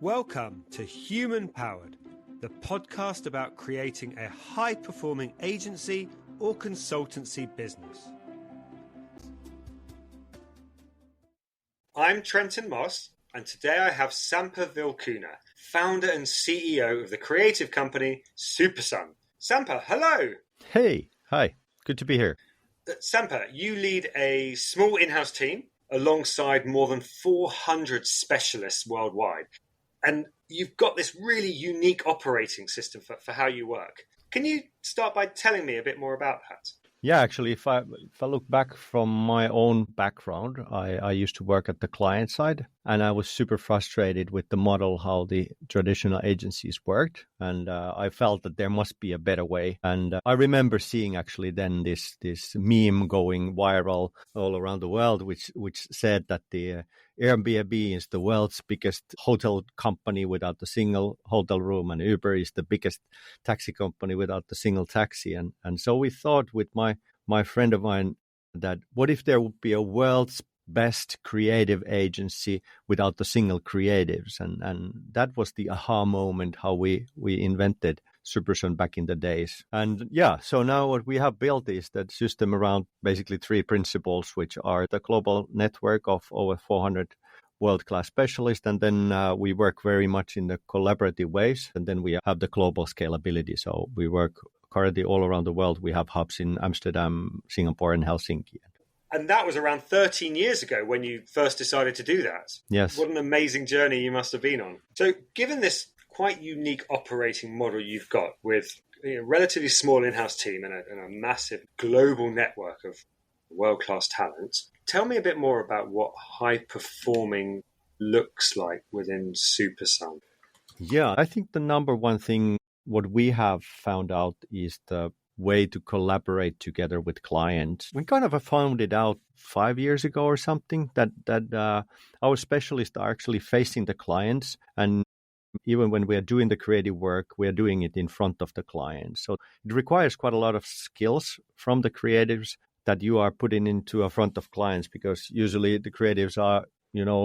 Welcome to Human Powered, the podcast about creating a high-performing agency or consultancy business. I'm Trenton Moss, and today I have Samppa Vilkuna, founder and CEO of the creative company Superson. Samppa, hello! Hey, hi, good to be here. Samppa, you lead a small in-house team alongside more than 400 specialists worldwide. And you've got this really unique operating system for how you work. Can you start by telling me a bit more about that? Yeah, actually, if I look back from my own background, I used to work at the client side, and I was super frustrated with the model, how the traditional agencies worked. And I felt that there must be a better way. And I remember seeing actually then this meme going viral all around the world, which said that the Airbnb is the world's biggest hotel company without a single hotel room, and Uber is the biggest taxi company without a single taxi. And so we thought with my friend of mine that what if there would be a world's best creative agency without a single creatives? And that was the aha moment, how we invented Superson back in the days. And yeah, so now what we have built is that system around basically three principles, which are the global network of over 400 world-class specialists. And then we work very much in the collaborative ways. And then we have the global scalability. So we work currently all around the world. We have hubs in Amsterdam, Singapore, and Helsinki. And that was around 13 years ago when you first decided to do that. Yes. What an amazing journey you must have been on. So given this quite unique operating model you've got with a relatively small in-house team and a massive global network of world-class talent, tell me a bit more about what high-performing looks like within Superson. Yeah, I think the number one thing, what we have found out is the way to collaborate together with clients. We kind of found it out 5 years ago or something that our specialists are actually facing the clients, and even when we are doing the creative work, we are doing it in front of the client. So it requires quite a lot of skills from the creatives that you are putting into a front of clients, because usually the creatives are,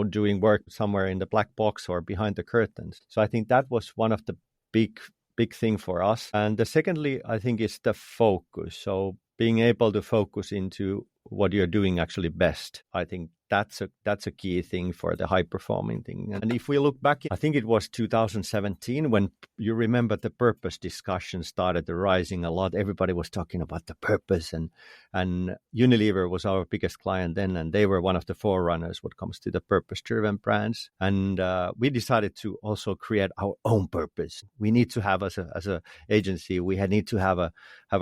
doing work somewhere in the black box or behind the curtains. So I think that was one of the big thing for us. And the secondly, I think, is the focus. So being able to focus into what you're doing actually best. I think that's a key thing for the high performing thing. And if we look back, I think it was 2017 when you remember the purpose discussion started rising a lot. Everybody was talking about the purpose, and Unilever was our biggest client then, and they were one of the forerunners when it comes to the purpose driven brands. And we decided to also create our own purpose. We need to have as a agency, we need to have our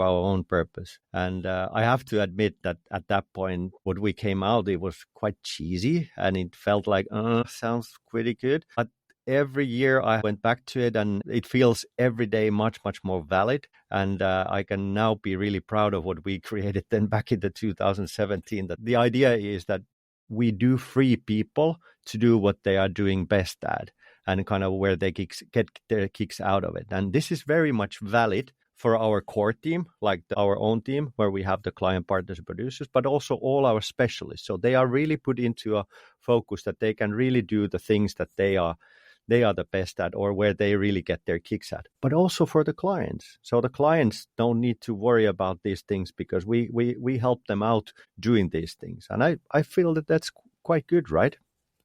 own purpose. And I have to admit that at that point, what we came out, it was quite cheesy, and it felt like, sounds pretty good. But every year I went back to it, and it feels every day much more valid. And I can now be really proud of what we created then back in the 2017. That the idea is that we do free people to do what they are doing best at, and kind of where they get their kicks out of it. And this is very much valid for our core team, like our own team, where we have the client partners and producers, but also all our specialists. So they are really put into a focus that they can really do the things that they are the best at, or where they really get their kicks at. But also for the clients. So the clients don't need to worry about these things, because we help them out doing these things. And I feel that that's quite good, right?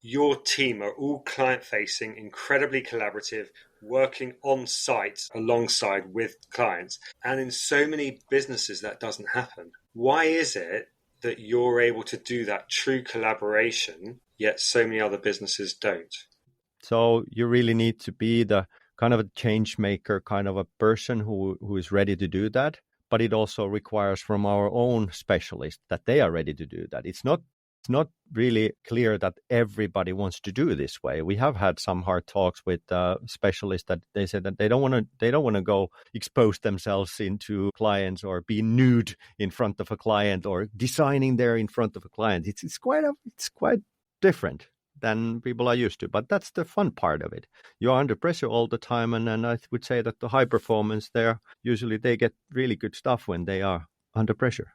Your team are all client-facing, incredibly collaborative, working on site alongside with clients. And in so many businesses, that doesn't happen. Why is it that you're able to do that true collaboration, yet so many other businesses don't? So you really need to be the kind of a change maker, kind of a person who is ready to do that. But it also requires from our own specialists that they are ready to do that. It's not really clear that everybody wants to do it this way. We have had some hard talks with specialists that they said that they don't want to go expose themselves into clients or be nude in front of a client or designing there in front of a client. It's quite different than people are used to, but that's the fun part of it. You're under pressure all the time, and I would say that the high performance there, usually they get really good stuff when they are under pressure.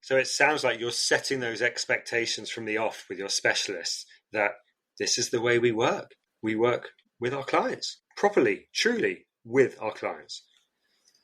So it sounds like you're setting those expectations from the off with your specialists, that this is the way we work. We work with our clients, properly, truly with our clients.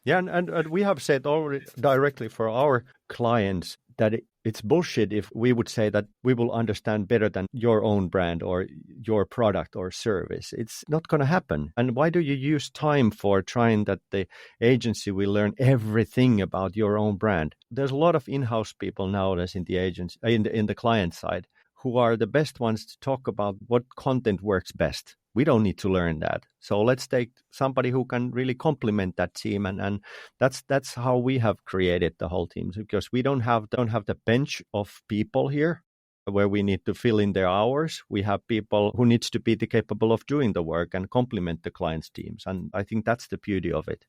Yeah, and we have said already directly for our clients that it's bullshit if we would say that we will understand better than your own brand or your product or service. It's not going to happen. And why do you use time for trying that the agency will learn everything about your own brand? There's a lot of in-house people nowadays in the agency, in the client side, who are the best ones to talk about what content works best. We don't need to learn that. So let's take somebody who can really complement that team. And that's how we have created the whole team, because we don't have the bench of people here where we need to fill in their hours. We have people who needs to be capable of doing the work and complement the client's teams. And I think that's the beauty of it.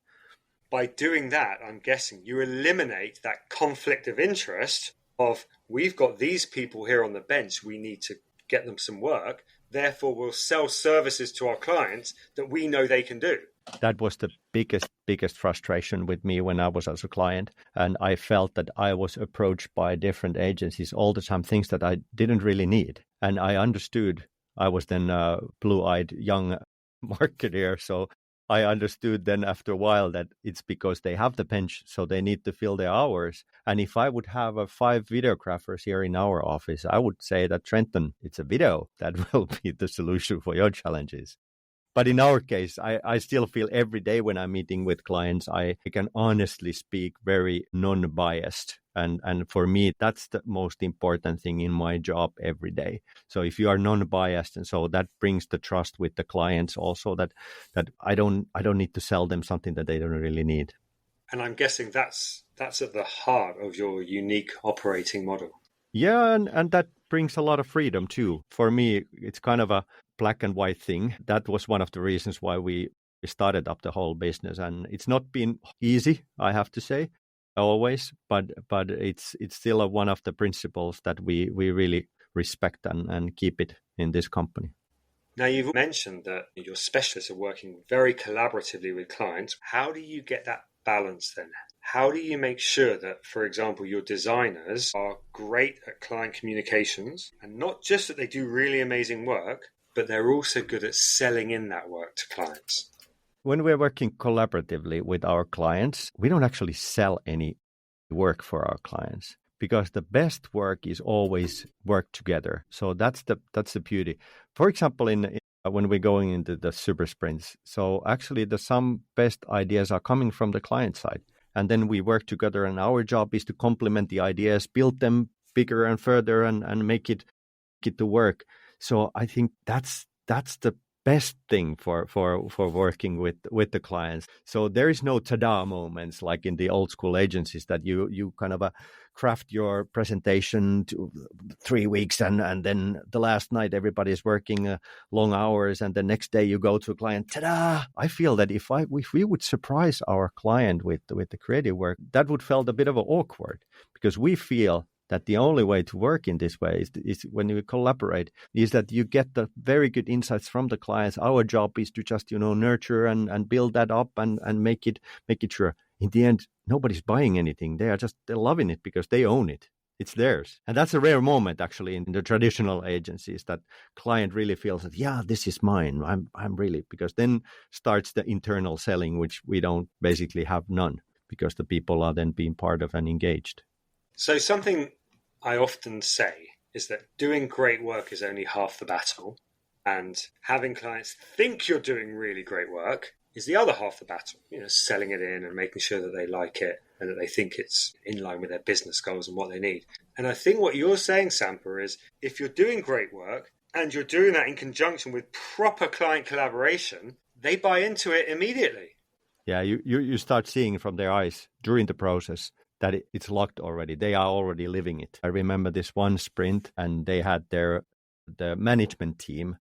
By doing that, I'm guessing you eliminate that conflict of interest of, we've got these people here on the bench, we need to get them some work. Therefore, we'll sell services to our clients that we know they can do. That was the biggest frustration with me when I was as a client. And I felt that I was approached by different agencies all the time, things that I didn't really need. And I understood. I was then a blue-eyed young marketer. So I understood then after a while that it's because they have the bench, so they need to fill their hours. And if I would have 5 videographers here in our office, I would say that, Trenton, it's a video that will be the solution for your challenges. But in our case, I still feel every day when I'm meeting with clients, I can honestly speak very non-biased. And for me, that's the most important thing in my job every day. So if you are non-biased, and so that brings the trust with the clients also, that I don't need to sell them something that they don't really need. And I'm guessing that's at the heart of your unique operating model. Yeah, and that brings a lot of freedom too. For me, it's kind of a black and white thing. That was one of the reasons why we started up the whole business. And it's not been easy, I have to say, always, but it's still one of the principles that we really respect and keep it in this company. Now, you've mentioned that your specialists are working very collaboratively with clients. How do you get that balance then? How do you make sure that, for example, your designers are great at client communications, and not just that they do really amazing work, but they're also good at selling in that work to clients? When we're working collaboratively with our clients, we don't actually sell any work for our clients, because the best work is always work together. So that's the beauty. For example, when we're going into the super sprints, so actually some best ideas are coming from the client side. And then we work together, and our job is to complement the ideas, build them bigger and further, and make it to work. So I think that's the best thing for working with the clients. So there is no ta-da moments like in the old school agencies that you kind of craft your presentation to 3 weeks and then the last night everybody is working long hours, and the next day you go to a client, ta-da! I feel that if we would surprise our client with the creative work, that would feel a bit of awkward, because we feel that the only way to work in this way is when you collaborate, is that you get the very good insights from the clients. Our job is to just, nurture and build that up and make it sure. In the end, nobody's buying anything. They're loving it because they own it. It's theirs. And that's a rare moment actually in the traditional agencies, that client really feels that, yeah, this is mine. I'm really, because then starts the internal selling, which we don't basically have none, because the people are then being part of and engaged. So something I often say is that doing great work is only half the battle, and having clients think you're doing really great work is the other half the battle. Selling it in and making sure that they like it and that they think it's in line with their business goals and what they need. And I think what you're saying, Samppa, is if you're doing great work and you're doing that in conjunction with proper client collaboration, they buy into it immediately. Yeah, you start seeing from their eyes during the process that it's locked already. They are already living it. I remember this one sprint, and they had the management team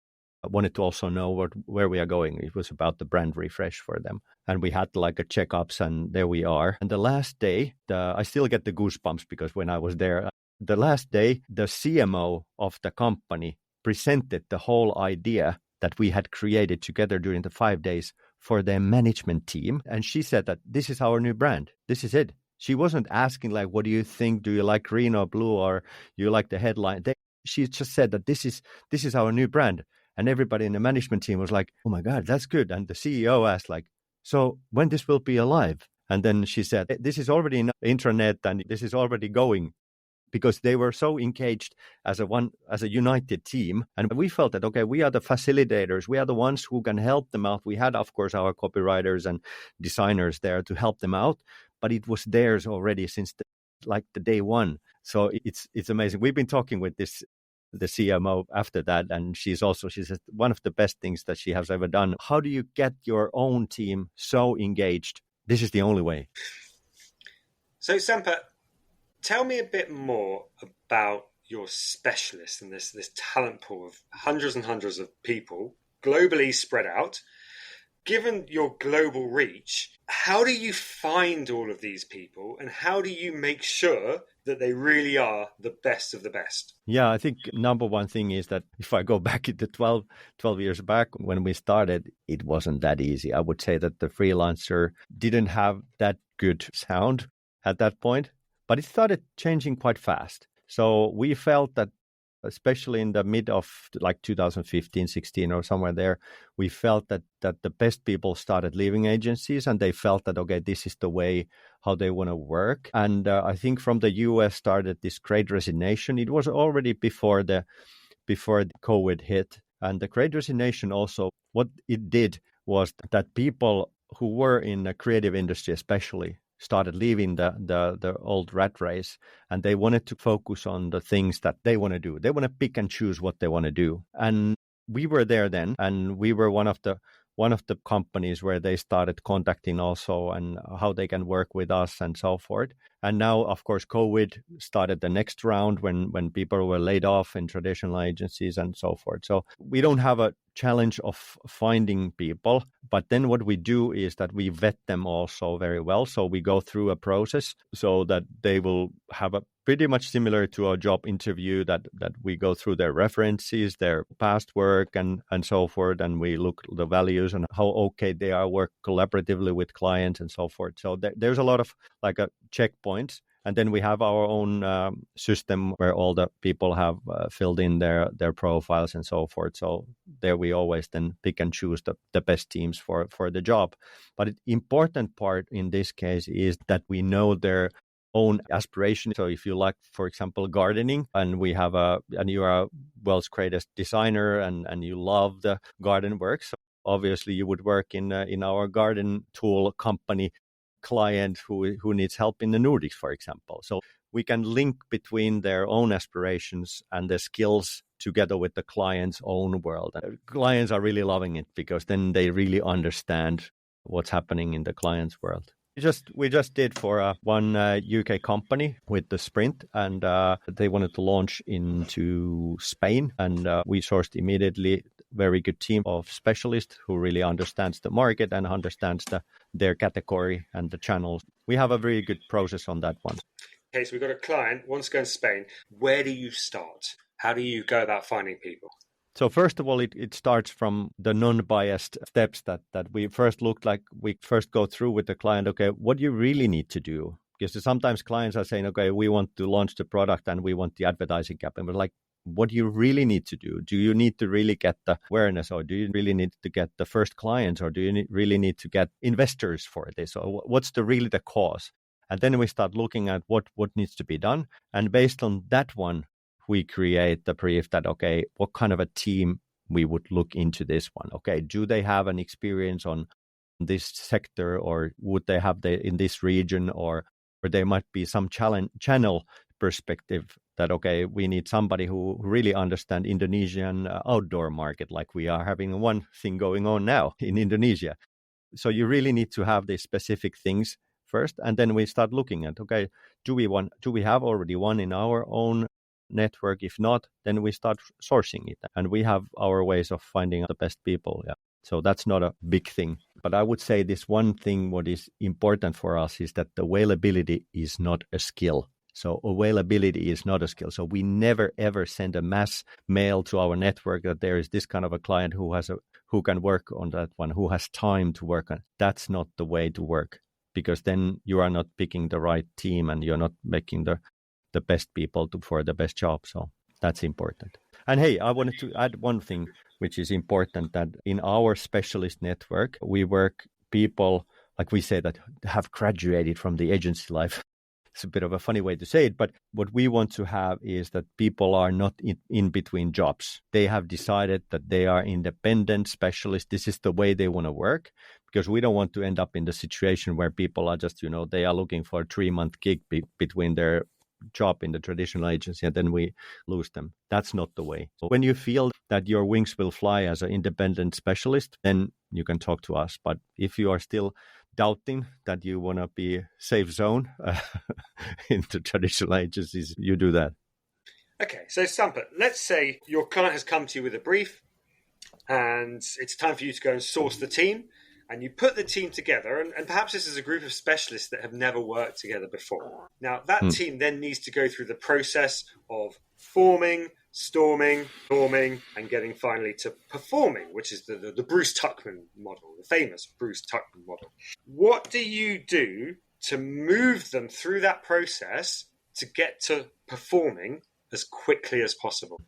wanted to also know where we are going. It was about the brand refresh for them. And we had like a checkups, and there we are. And the last day, I still get the goosebumps because when I was there, the last day, the CMO of the company presented the whole idea that we had created together during the 5 days for their management team. And she said that this is our new brand. This is it. She wasn't asking like, what do you think? Do you like green or blue, or you like the headline? She just said that this is our new brand. And everybody in the management team was like, oh my God, that's good. And the CEO asked like, so when this will be alive? And then she said, this is already in the intranet and this is already going, because they were so engaged as a united team. And we felt that, okay, we are the facilitators. We are the ones who can help them out. We had, of course, our copywriters and designers there to help them out, but it was theirs already since the day one. So it's amazing. We've been talking with the CMO after that, and she says one of the best things that she has ever done. How do you get your own team so engaged? This is the only way. So Samppa, tell me a bit more about your specialists and this talent pool of hundreds and hundreds of people globally spread out. Given your global reach, how do you find all of these people and how do you make sure that they really are the best of the best? Yeah, I think number one thing is that if I go back into 12 years back when we started, it wasn't that easy. I would say that the freelancer didn't have that good sound at that point, but it started changing quite fast. So we felt that, especially in the mid of like 2015, 16 or somewhere there, we felt that the best people started leaving agencies and they felt that, okay, this is the way how they want to work. And I think from the US started this great resignation. It was already before the COVID hit. And the great resignation also, what it did was that people who were in the creative industry especially started leaving the old rat race, and they wanted to focus on the things that they want to do. They want to pick and choose what they want to do. And we were there then, and we were one of the companies where they started contacting also and how they can work with us and so forth. And now, of course, COVID started the next round when people were laid off in traditional agencies and so forth. So we don't have a challenge of finding people, but then what we do is that we vet them also very well. So we go through a process so that they will have a pretty much similar to a job interview, that we go through their references, their past work and so forth, and we look the values and how okay they are work collaboratively with clients and so forth. So there's a lot of like a checkpoints. And then we have our own system where all the people have filled in their profiles and so forth. So there we always then pick and choose the best teams for the job. But the important part in this case is that we know their own aspiration. So if you like, for example, gardening, and you are world's greatest designer and you love the garden work, so obviously you would work in our garden tool company client who needs help in the Nordics, for example. So we can link between their own aspirations and the skills together with the client's own world. Clients are really loving it because then they really understand what's happening in the client's world. We just did for one UK company with the sprint, and they wanted to launch into Spain, and we sourced immediately very good team of specialists who really understands the market and understands their category and the channels. We have a very good process on that one. Okay, so we've got a client wants to go to Spain. Where do you start? How do you go about finding people? So first of all, it starts from the non-biased steps that we first looked like. We first go through with the client, okay, what do you really need to do? Because sometimes clients are saying, okay, we want to launch the product and we want the advertising campaign. But like, what do you really need to do? Do you need to really get the awareness, or do you really need to get the first clients, or do you really need to get investors for this? Or what's really the cause? And then we start looking at what needs to be done. And based on that one, we create the brief that, okay, what kind of a team we would look into this one? Okay, do they have an experience on this sector, or would they have in this region, or there might be some channel perspective that, okay, we need somebody who really understands Indonesian outdoor market, like we are having one thing going on now in Indonesia. So you really need to have these specific things first, and then we start looking at, okay, do we have already one in our own network? If not, then we start sourcing it, and we have our ways of finding the best people. Yeah. So that's not a big thing. But I would say this one thing, what is important for us is that the availability is not a skill. So availability is not a skill. So we never ever send a mass mail to our network that there is this kind of a client who can work on that one, who has time to work on. That's not the way to work, because then you are not picking the right team and you're not making the best people for the best job. So that's important. And hey, I wanted to add one thing. which is important, that in our specialist network, we work people, like we say, that have graduated from the agency life. It's a bit of a funny way to say it, but what we want to have is that people are not in between jobs. They have decided that they are independent specialists. This is the way they want to work, because we don't want to end up in the situation where people are just, they are looking for a 3-month gig between their job in the traditional agency, and then we lose them. That's not the way. So when you feel that your wings will fly as an independent specialist, then you can talk to us. But if you are still doubting that you want to be safe zone in the traditional agencies, you do that. Okay, so Samppa, let's say your client has come to you with a brief and it's time for you to go and source the team, and you put the team together, and perhaps this is a group of specialists that have never worked together before. Now, that team then needs to go through the process of forming, storming, norming, and getting finally to performing, which is the Bruce Tuckman model, the famous Bruce Tuckman model. What do you do to move them through that process to get to performing as quickly as possible?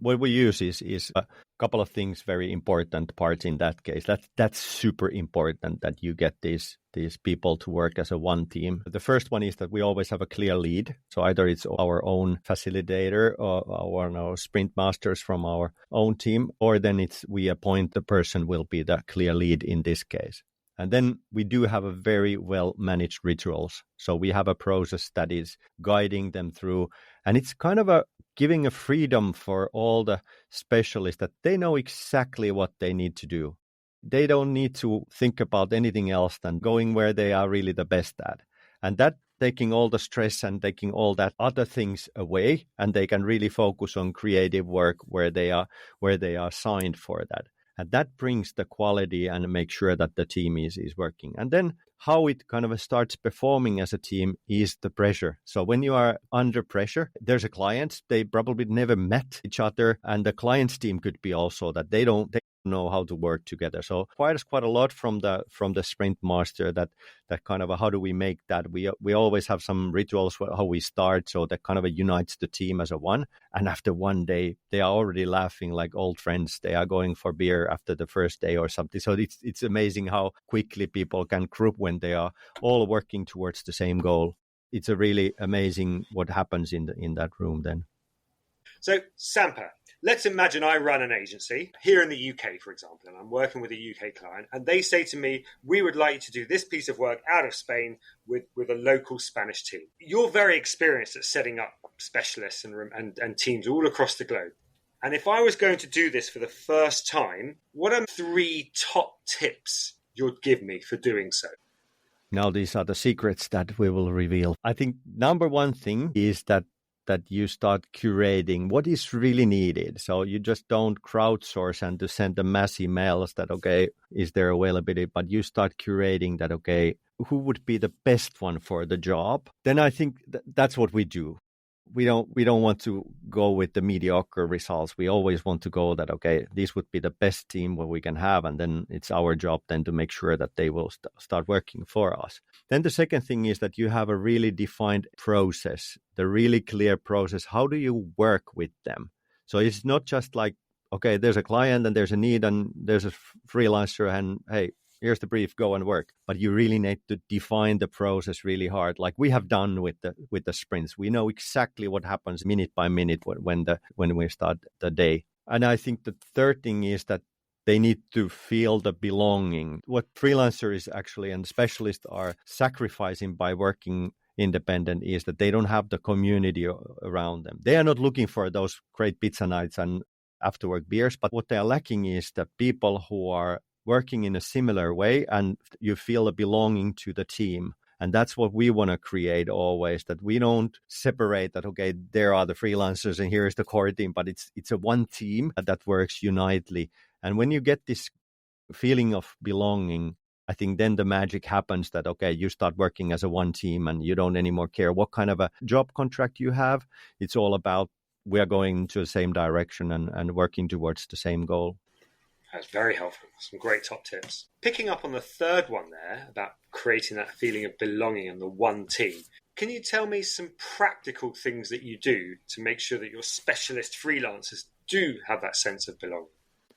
What we use is a couple of things, very important parts in that case. That's super important, that you get these people to work as a one team. The first one is that we always have a clear lead. So either it's our own facilitator or our sprint masters from our own team, or then we appoint the person will be the clear lead in this case. And then we do have a very well managed rituals. So we have a process that is guiding them through, and it's kind of giving a freedom for all the specialists that they know exactly what they need to do. They don't need to think about anything else than going where they are really the best at. And that taking all the stress and taking all that other things away, and they can really focus on creative work where they are signed for that. And that brings the quality and make sure that the team is working. And then how it kind of starts performing as a team is the pressure. So when you are under pressure, there's a client, they probably never met each other. And the client's team could be also that they don't know how to work together. So quite a lot from the sprint master that kind of how do we make that? We always have some rituals for how we start, so that kind of unites the team as a one. And after one day, they are already laughing like old friends. They are going for beer after the first day or something. So it's amazing how quickly people can group when they are all working towards the same goal. It's a really amazing what happens in that room then. So Samppa, let's imagine I run an agency here in the UK, for example, and I'm working with a UK client, and they say to me, we would like you to do this piece of work out of Spain with a local Spanish team. You're very experienced at setting up specialists and teams all across the globe. And if I was going to do this for the first time, what are 3 top tips you'd give me for doing so? Now, these are the secrets that we will reveal. I think number one thing is that you start curating what is really needed. So you just don't crowdsource and to send the mass emails that, okay, is there availability? But you start curating that, okay, who would be the best one for the job? Then I think that's what we do. We don't want to go with the mediocre results. We always want to go that, okay, this would be the best team what we can have. And then it's our job then to make sure that they will start working for us. Then the second thing is that you have a really defined process, the really clear process. How do you work with them? So it's not just like, okay, there's a client and there's a need and there's a freelancer and hey, here's the brief, go and work. But you really need to define the process really hard, like we have done with the sprints. We know exactly what happens minute by minute when we start the day. And I think the third thing is that they need to feel the belonging. What freelancers actually and specialists are sacrificing by working independent is that they don't have the community around them. They are not looking for those great pizza nights and after work beers, but what they are lacking is the people who are working in a similar way and you feel a belonging to the team. And that's what we want to create always, that we don't separate that, okay, there are the freelancers and here's the core team, but it's a one team that works unitedly. And when you get this feeling of belonging, I think then the magic happens that, okay, you start working as a one team and you don't anymore care what kind of a job contract you have. It's all about we are going to the same direction and working towards the same goal. That's very helpful. Some great top tips. Picking up on the third one there about creating that feeling of belonging and the one team, can you tell me some practical things that you do to make sure that your specialist freelancers do have that sense of belonging?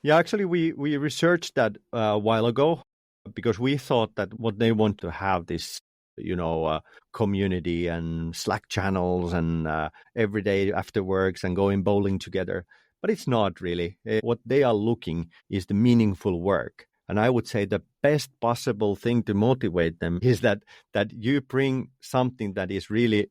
Yeah, actually, we researched that a while ago because we thought that what they want to have this, community and Slack channels and every day after works and going bowling together. But it's not really. What they are looking is the meaningful work. And I would say the best possible thing to motivate them is that you bring something that is really,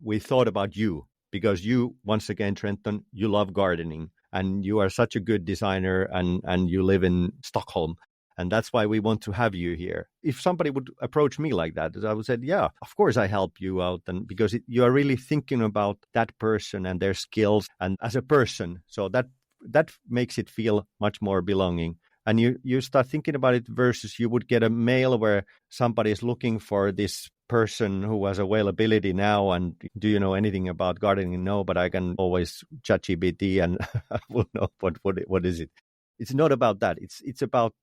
we thought about you because you, once again, Trenton, you love gardening and you are such a good designer and you live in Stockholm. And that's why we want to have you here. If somebody would approach me like that, I would say, yeah, of course I help you out. And because you are really thinking about that person and their skills and as a person. So that makes it feel much more belonging. And you start thinking about it versus you would get a mail where somebody is looking for this person who has availability now. And do you know anything about gardening? No, but I can always chat GPT and I will know what is it. It's not about that. It's about,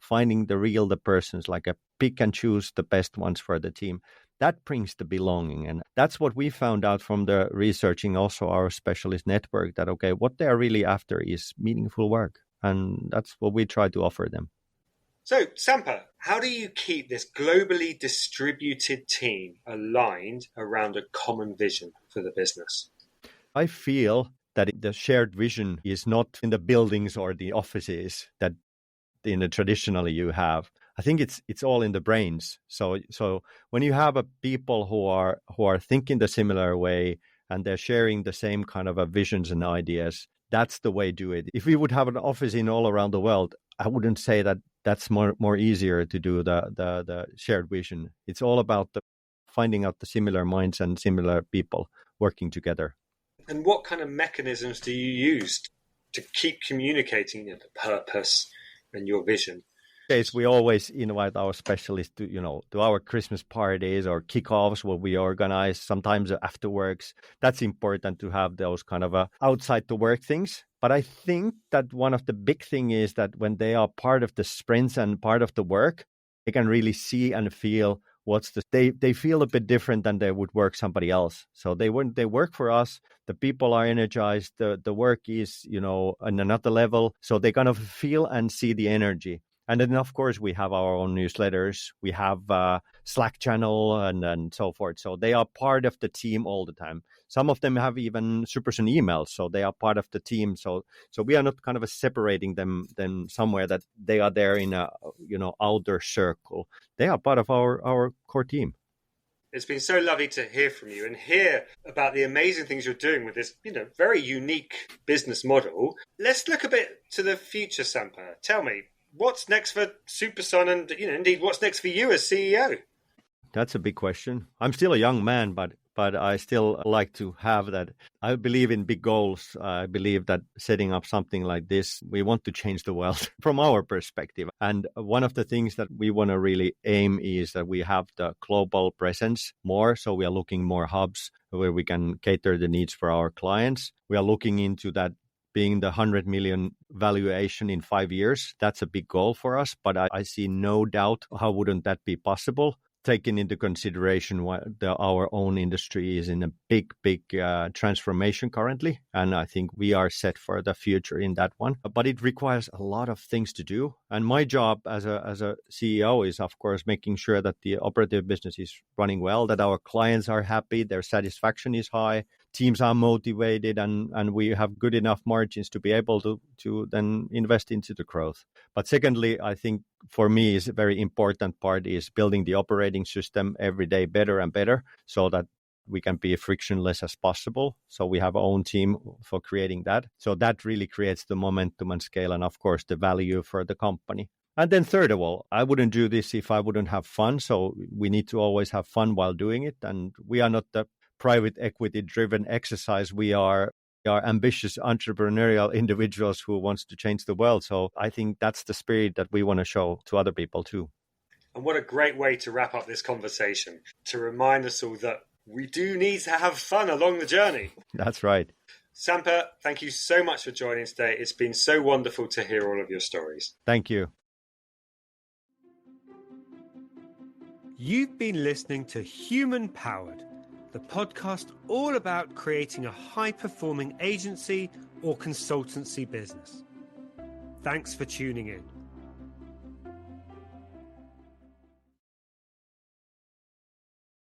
finding the persons, like a pick and choose the best ones for the team. That brings the belonging. And that's what we found out from the researching also our specialist network that, okay, what they are really after is meaningful work. And that's what we try to offer them. So, Samppa, how do you keep this globally distributed team aligned around a common vision for the business? I feel that the shared vision is not in the buildings or the offices that traditionally you have. I think it's all in the brains. So when you have people who are thinking the similar way and they're sharing the same kind of visions and ideas, that's the way to do it. If we would have an office in all around the world, I wouldn't say that that's more easier to do the shared vision. It's all about finding out the similar minds and similar people working together. And what kind of mechanisms do you use to keep communicating the purpose and your vision? We always invite our specialists to our Christmas parties or kickoffs where we organize, sometimes afterworks. That's important to have those kind of outside the work things. But I think that one of the big thing is that when they are part of the sprints and part of the work, they can really see and feel they feel a bit different than they would work somebody else. So when they work for us, the people are energized, the work is, on another level. So they kind of feel and see the energy. And then, of course, we have our own newsletters. We have Slack channel and so forth. So they are part of the team all the time. Some of them have even Superson emails, so they are part of the team. So we are not kind of separating them somewhere that they are there in a outer circle. They are part of our core team. It's been so lovely to hear from you and hear about the amazing things you're doing with this, very unique business model. Let's look a bit to the future, Samppa. Tell me, what's next for Superson and, indeed, what's next for you as CEO? That's a big question. I'm still a young man, but I still like to have that. I believe in big goals. I believe that setting up something like this, we want to change the world from our perspective. And one of the things that we want to really aim is that we have the global presence more. So we are looking more hubs where we can cater the needs for our clients. We are looking into that being the 100 million valuation in 5 years. That's a big goal for us, but I see no doubt how wouldn't that be possible, taking into consideration what our own industry is in a big transformation currently. And I think we are set for the future in that one. But it requires a lot of things to do. And my job as a CEO is, of course, making sure that the operative business is running well, that our clients are happy, their satisfaction is high, teams are motivated, and we have good enough margins to be able to then invest into the growth. But secondly, I think for me is a very important part is building the operating system every day better and better so that we can be frictionless as possible. So we have our own team for creating that. So that really creates the momentum and scale and, of course, the value for the company. And then third of all, I wouldn't do this if I wouldn't have fun. So we need to always have fun while doing it. And we are not the private equity driven exercise. We are ambitious entrepreneurial individuals who wants to change the world. So I think that's the spirit that we want to show to other people too. And what a great way to wrap up this conversation, to remind us all that we do need to have fun along the journey. That's right. Samppa, thank you so much for joining today. It's been so wonderful to hear all of your stories. Thank you. You've been listening to Human Powered, the podcast all about creating a high-performing agency or consultancy business. Thanks for tuning in.